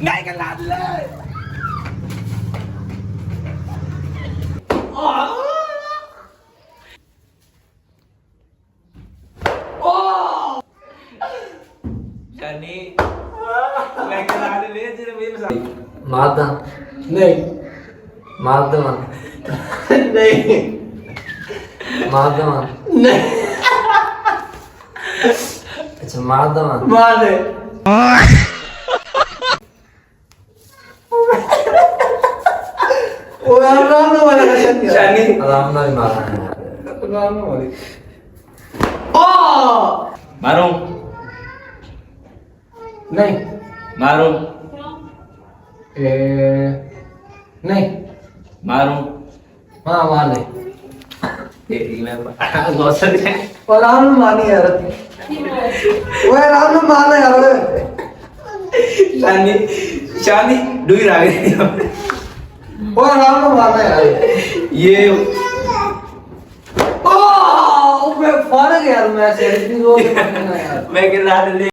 नहीं कर लाद ले जानी मैं कर लाद ले तेरे मेरे साथ मारदा नहीं मारदा मान नहीं मारदा मान नहीं अच्छा मारदा मान मार दे वो आराम ना वाला जानी आराम नाल मारना है आराम ना वाली ओ मारो नहीं मारो नहीं मारो हाँ मार दे तेरी मैं बहुत सारी और आराम ना मारनी यार वो आराम ना मारना यार शानी शानी डूई रहा है वो आराम ना मारना यार ये ओ मैं फौरन यार मैं से इतनी जोर से मारना यार मैं के लाद ले